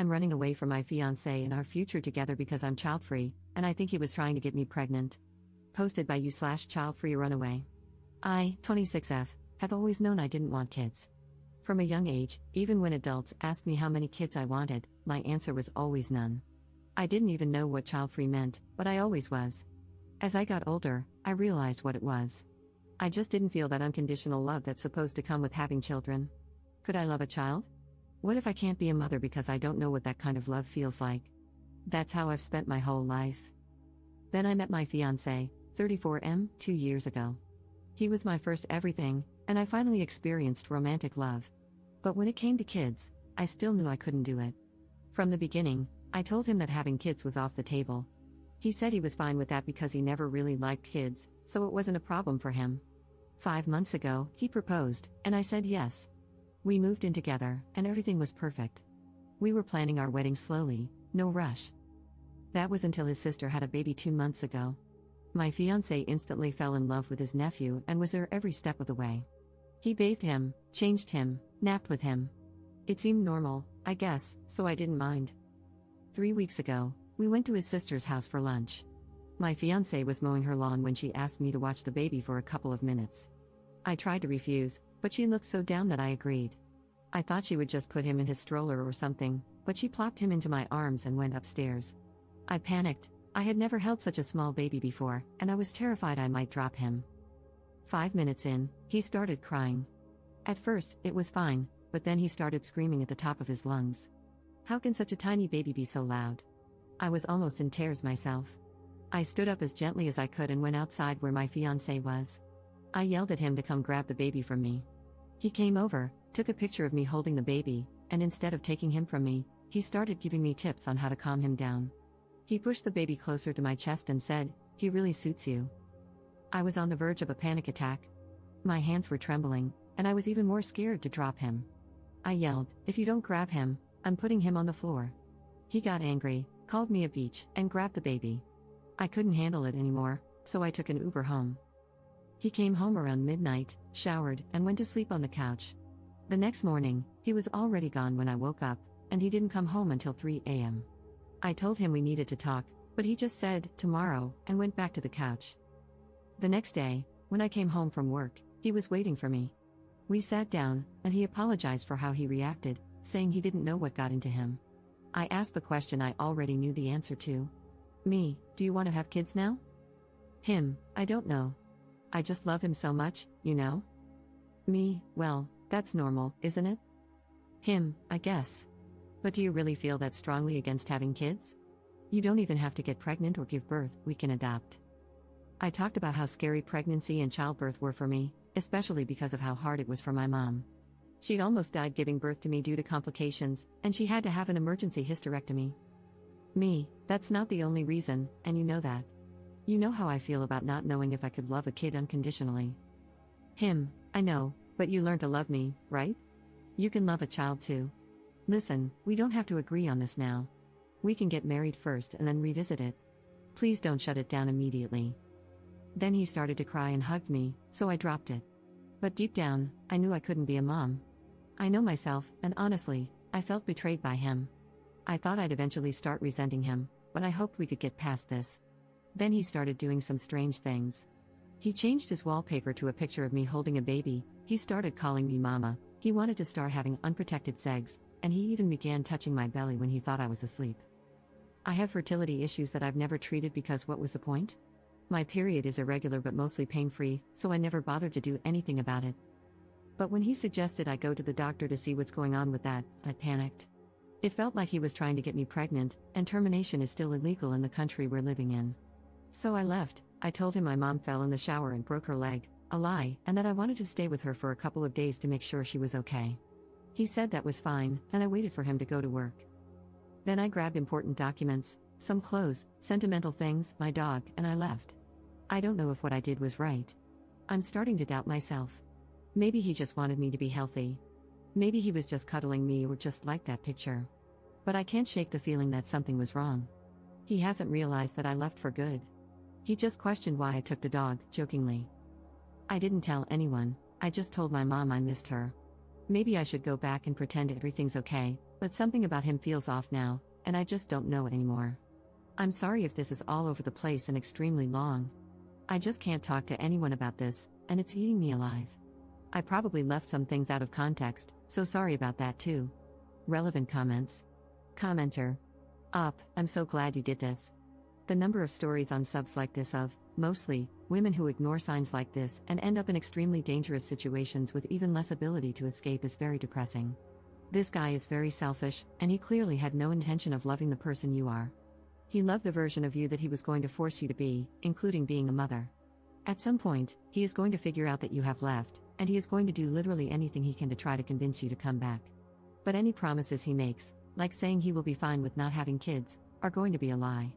I'm running away from my fiancé and our future together because I'm child-free, and I think he was trying to get me pregnant. Posted by you/child-free runaway. I, 26F, have always known I didn't want kids. From a young age, even when adults asked me how many kids I wanted, my answer was always none. I didn't even know what child-free meant, but I always was. As I got older, I realized what it was. I just didn't feel that unconditional love that's supposed to come with having children. Could I love a child? What if I can't be a mother because I don't know what that kind of love feels like? That's how I've spent my whole life. Then I met my fiancé, 34M, 2 years ago. He was my first everything, and I finally experienced romantic love. But when it came to kids, I still knew I couldn't do it. From the beginning, I told him that having kids was off the table. He said he was fine with that because he never really liked kids, so it wasn't a problem for him. 5 months ago, he proposed, and I said yes. We moved in together, and everything was perfect. We were planning our wedding slowly, no rush. That was until his sister had a baby 2 months ago. My fiancé instantly fell in love with his nephew and was there every step of the way. He bathed him, changed him, napped with him. It seemed normal, I guess, so I didn't mind. 3 weeks ago, we went to his sister's house for lunch. My fiancé was mowing her lawn when she asked me to watch the baby for a couple of minutes. I tried to refuse, but she looked so down that I agreed. I thought she would just put him in his stroller or something, but she plopped him into my arms and went upstairs. I panicked. I had never held such a small baby before, and I was terrified I might drop him. 5 minutes in, he started crying. At first, it was fine, but then he started screaming at the top of his lungs. How can such a tiny baby be so loud? I was almost in tears myself. I stood up as gently as I could and went outside where my fiancé was. I yelled at him to come grab the baby from me. He came over, took a picture of me holding the baby, and instead of taking him from me, he started giving me tips on how to calm him down. He pushed the baby closer to my chest and said, "He really suits you." I was on the verge of a panic attack. My hands were trembling, and I was even more scared to drop him. I yelled, "If you don't grab him, I'm putting him on the floor." He got angry, called me a bitch, and grabbed the baby. I couldn't handle it anymore, so I took an Uber home. He came home around midnight, showered, and went to sleep on the couch. The next morning, he was already gone when I woke up, and he didn't come home until 3 a.m. I told him we needed to talk, but he just said, "Tomorrow," and went back to the couch. The next day, when I came home from work, he was waiting for me. We sat down, and he apologized for how he reacted, saying he didn't know what got into him. I asked the question I already knew the answer to. Me, do you want to have kids now? Him, I don't know. I just love him so much, you know? Me, well, that's normal, isn't it? Him, I guess. But do you really feel that strongly against having kids? You don't even have to get pregnant or give birth, we can adopt. I talked about how scary pregnancy and childbirth were for me, especially because of how hard it was for my mom. She'd almost died giving birth to me due to complications, and she had to have an emergency hysterectomy. Me, that's not the only reason, and you know that. You know how I feel about not knowing if I could love a kid unconditionally. Him, I know, but you learn to love me, right? You can love a child too. Listen, we don't have to agree on this now. We can get married first and then revisit it. Please don't shut it down immediately. Then he started to cry and hugged me, so I dropped it. But deep down, I knew I couldn't be a mom. I know myself, and honestly, I felt betrayed by him. I thought I'd eventually start resenting him, but I hoped we could get past this. Then he started doing some strange things. He changed his wallpaper to a picture of me holding a baby, he started calling me mama, he wanted to start having unprotected sex, and he even began touching my belly when he thought I was asleep. I have fertility issues that I've never treated because what was the point? My period is irregular but mostly pain-free, so I never bothered to do anything about it. But when he suggested I go to the doctor to see what's going on with that, I panicked. It felt like he was trying to get me pregnant, and termination is still illegal in the country we're living in. So I left. I told him my mom fell in the shower and broke her leg, a lie, and that I wanted to stay with her for a couple of days to make sure she was okay. He said that was fine, and I waited for him to go to work. Then I grabbed important documents, some clothes, sentimental things, my dog, and I left. I don't know if what I did was right. I'm starting to doubt myself. Maybe he just wanted me to be healthy. Maybe he was just cuddling me or just liked that picture. But I can't shake the feeling that something was wrong. He hasn't realized that I left for good. He just questioned why I took the dog, jokingly. I didn't tell anyone, I just told my mom I missed her. Maybe I should go back and pretend everything's okay, But something about him feels off now, and I just don't know it anymore. I'm sorry if this is all over the place and extremely long. I just can't talk to anyone about this, and it's eating me alive. I probably left some things out of context, so sorry about that too. Relevant comments. Commenter. I'm so glad you did this. The number of stories on subs like this of, mostly, women who ignore signs like this and end up in extremely dangerous situations with even less ability to escape is very depressing. This guy is very selfish, and he clearly had no intention of loving the person you are. He loved the version of you that he was going to force you to be, including being a mother. At some point, he is going to figure out that you have left, and he is going to do literally anything he can to try to convince you to come back. But any promises he makes, like saying he will be fine with not having kids, are going to be a lie.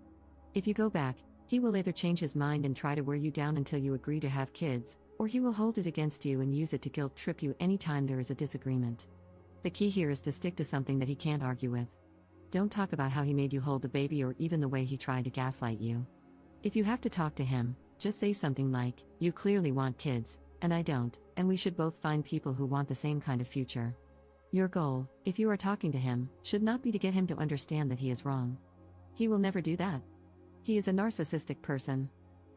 If you go back, he will either change his mind and try to wear you down until you agree to have kids, or he will hold it against you and use it to guilt trip you anytime there is a disagreement. The key here is to stick to something that he can't argue with. Don't talk about how he made you hold the baby or even the way he tried to gaslight you. If you have to talk to him, just say something like, "You clearly want kids, and I don't, and we should both find people who want the same kind of future." Your goal, if you are talking to him, should not be to get him to understand that he is wrong. He will never do that. He is a narcissistic person.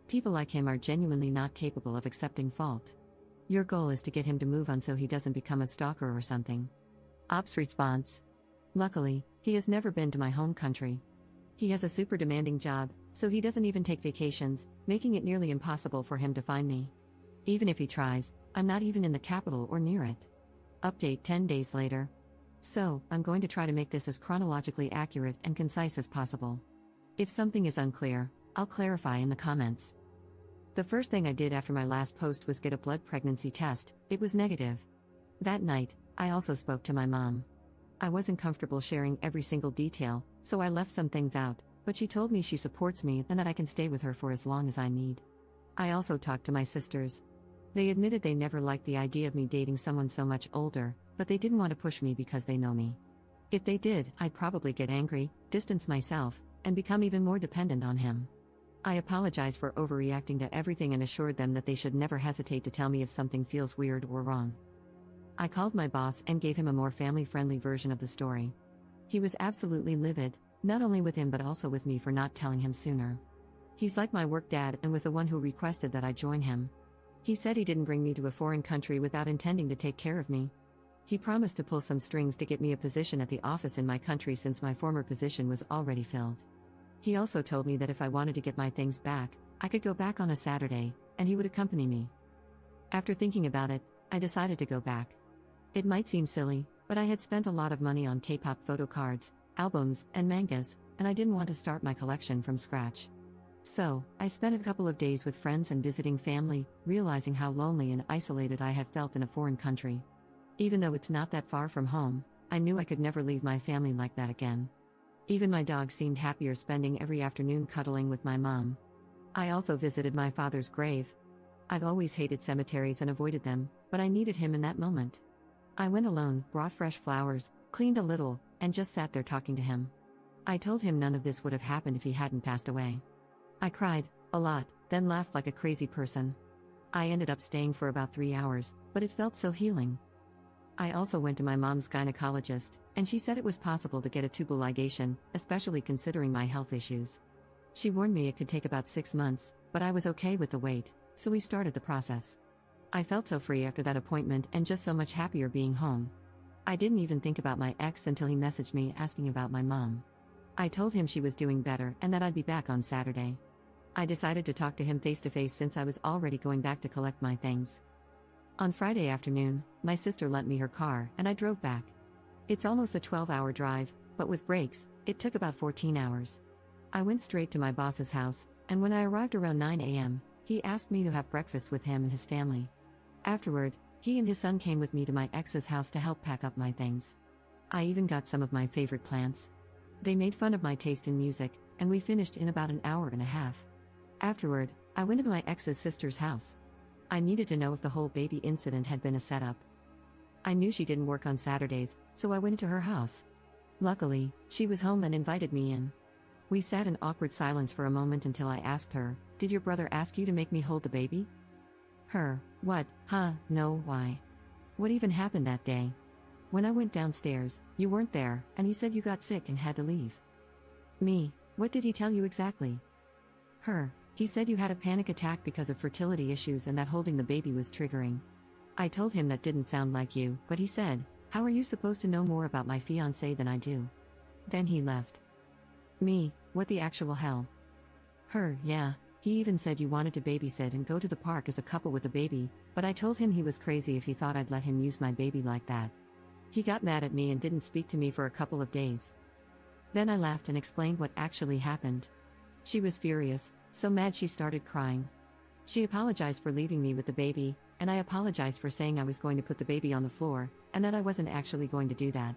People like him are genuinely not capable of accepting fault. Your goal is to get him to move on so he doesn't become a stalker or something. Ops response. Luckily, he has never been to my home country. He has a super demanding job, so he doesn't even take vacations, making it nearly impossible for him to find me. Even if he tries, I'm not even in the capital or near it. Update 10 days later. So, I'm going to try to make this as chronologically accurate and concise as possible. If something is unclear, I'll clarify in the comments. The first thing I did after my last post was get a blood pregnancy test. It was negative. That night, I also spoke to my mom. I wasn't comfortable sharing every single detail, so I left some things out, but she told me she supports me and that I can stay with her for as long as I need. I also talked to my sisters. They admitted they never liked the idea of me dating someone so much older, but they didn't want to push me because they know me. If they did, I'd probably get angry, distance myself, and become even more dependent on him. I apologized for overreacting to everything and assured them that they should never hesitate to tell me if something feels weird or wrong. I called my boss and gave him a more family-friendly version of the story. He was absolutely livid, not only with him but also with me for not telling him sooner. He's like my work dad and was the one who requested that I join him. He said he didn't bring me to a foreign country without intending to take care of me. He promised to pull some strings to get me a position at the office in my country since my former position was already filled. He also told me that if I wanted to get my things back, I could go back on a Saturday, and he would accompany me. After thinking about it, I decided to go back. It might seem silly, but I had spent a lot of money on K-pop photo cards, albums, and mangas, and I didn't want to start my collection from scratch. So, I spent a couple of days with friends and visiting family, realizing how lonely and isolated I had felt in a foreign country. Even though it's not that far from home, I knew I could never leave my family like that again. Even my dog seemed happier spending every afternoon cuddling with my mom. I also visited my father's grave. I've always hated cemeteries and avoided them, but I needed him in that moment. I went alone, brought fresh flowers, cleaned a little, and just sat there talking to him. I told him none of this would have happened if he hadn't passed away. I cried, a lot, then laughed like a crazy person. I ended up staying for about 3 hours, but it felt so healing. I also went to my mom's gynecologist, and she said it was possible to get a tubal ligation, especially considering my health issues. She warned me it could take about 6 months, but I was okay with the wait, so we started the process. I felt so free after that appointment and just so much happier being home. I didn't even think about my ex until he messaged me asking about my mom. I told him she was doing better and that I'd be back on Saturday. I decided to talk to him face to face since I was already going back to collect my things. On Friday afternoon, my sister lent me her car and I drove back. It's almost a 12-hour drive, but with breaks, it took about 14 hours. I went straight to my boss's house, and when I arrived around 9 a.m., he asked me to have breakfast with him and his family. Afterward, he and his son came with me to my ex's house to help pack up my things. I even got some of my favorite plants. They made fun of my taste in music, and we finished in about an hour and a half. Afterward, I went to my ex's sister's house. I needed to know if the whole baby incident had been a setup. I knew she didn't work on Saturdays, so I went into her house. Luckily, she was home and invited me in. We sat in awkward silence for a moment until I asked her, "Did your brother ask you to make me hold the baby?" Her, "What, huh, no, why? What even happened that day?" When I went downstairs, you weren't there, and he said you got sick and had to leave. Me, what did he tell you exactly? Her, he said you had a panic attack because of fertility issues and that holding the baby was triggering. I told him that didn't sound like you, but he said, how are you supposed to know more about my fiancé than I do? Then he left. Me, what the actual hell? Her, yeah, he even said you wanted to babysit and go to the park as a couple with a baby, but I told him he was crazy if he thought I'd let him use my baby like that. He got mad at me and didn't speak to me for a couple of days. Then I laughed and explained what actually happened. She was furious, so mad she started crying. She apologized for leaving me with the baby, and I apologized for saying I was going to put the baby on the floor, and that I wasn't actually going to do that.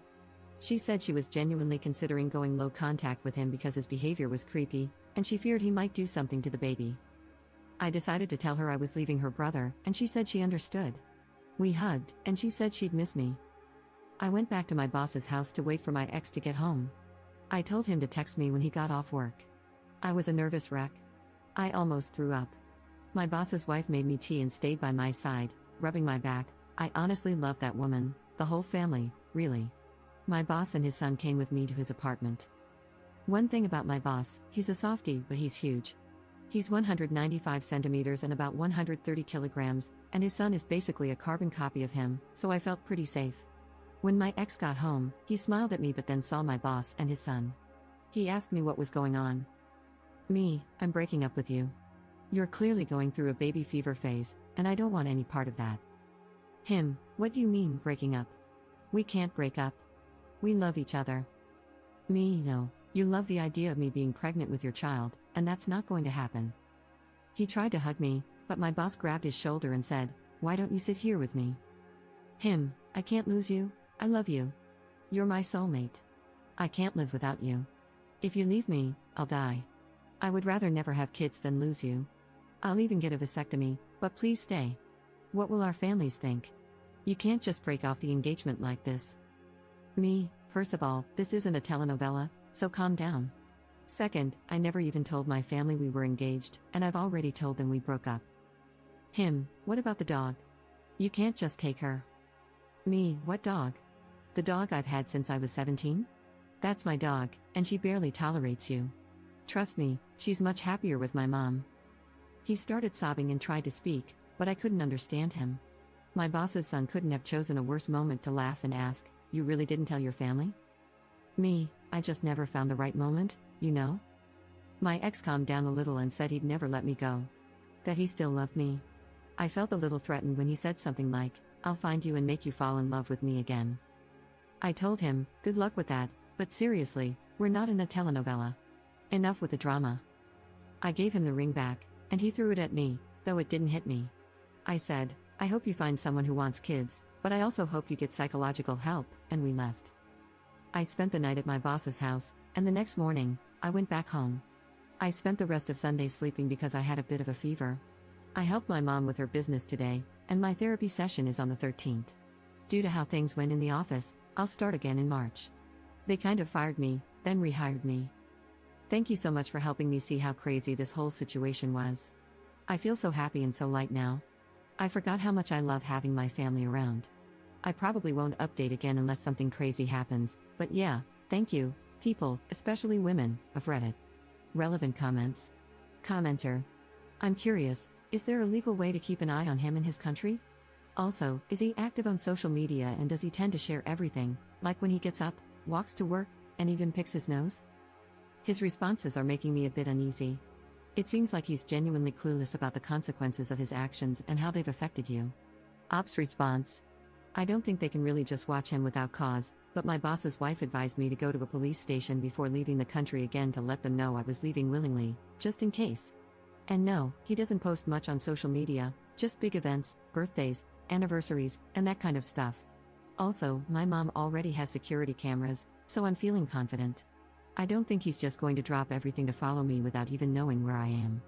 She said she was genuinely considering going low contact with him because his behavior was creepy, and she feared he might do something to the baby. I decided to tell her I was leaving her brother, and she said she understood. We hugged, and she said she'd miss me. I went back to my boss's house to wait for my ex to get home. I told him to text me when he got off work. I was a nervous wreck. I almost threw up. My boss's wife made me tea and stayed by my side, rubbing my back. I honestly loved that woman, the whole family, really. My boss and his son came with me to his apartment. One thing about my boss, he's a softie, but he's huge. He's 195 centimeters and about 130 kilograms, and his son is basically a carbon copy of him, so I felt pretty safe. When my ex got home, he smiled at me but then saw my boss and his son. He asked me what was going on. Me, I'm breaking up with you. You're clearly going through a baby fever phase, and I don't want any part of that. Him, what do you mean, breaking up? We can't break up. We love each other. Me, no, you love the idea of me being pregnant with your child, and that's not going to happen. He tried to hug me, but my boss grabbed his shoulder and said, why don't you sit here with me? Him, I can't lose you, I love you. You're my soulmate. I can't live without you. If you leave me, I'll die. I would rather never have kids than lose you. I'll even get a vasectomy, but please stay. What will our families think? You can't just break off the engagement like this. Me, first of all, this isn't a telenovela, so calm down. Second, I never even told my family we were engaged, and I've already told them we broke up. Him, what about the dog? You can't just take her. Me, what dog? The dog I've had since I was 17? That's my dog, and she barely tolerates you. Trust me, she's much happier with my mom. He started sobbing and tried to speak, but I couldn't understand him. My boss's son couldn't have chosen a worse moment to laugh and ask, you really didn't tell your family? Me, I just never found the right moment, you know? My ex calmed down a little and said he'd never let me go. That he still loved me. I felt a little threatened when he said something like, I'll find you and make you fall in love with me again. I told him, good luck with that, but seriously, we're not in a telenovela. Enough with the drama. I gave him the ring back, and he threw it at me, though it didn't hit me. I said, I hope you find someone who wants kids, but I also hope you get psychological help, and we left. I spent the night at my boss's house, and the next morning, I went back home. I spent the rest of Sunday sleeping because I had a bit of a fever. I helped my mom with her business today, and my therapy session is on the 13th. Due to how things went in the office, I'll start again in March. They kind of fired me, then rehired me. Thank you so much for helping me see how crazy this whole situation was. I feel so happy and so light now. I forgot how much I love having my family around. I probably won't update again unless something crazy happens, but yeah, thank you, people, especially women, of Reddit. Relevant comments. Commenter. I'm curious, is there a legal way to keep an eye on him in his country? Also, is he active on social media and does he tend to share everything, like when he gets up, walks to work, and even picks his nose? His responses are making me a bit uneasy. It seems like he's genuinely clueless about the consequences of his actions and how they've affected you. Ops response. I don't think they can really just watch him without cause, but my boss's wife advised me to go to a police station before leaving the country again to let them know I was leaving willingly, just in case. And no, he doesn't post much on social media, just big events, birthdays, anniversaries, and that kind of stuff. Also, my mom already has security cameras, so I'm feeling confident. I don't think he's just going to drop everything to follow me without even knowing where I am.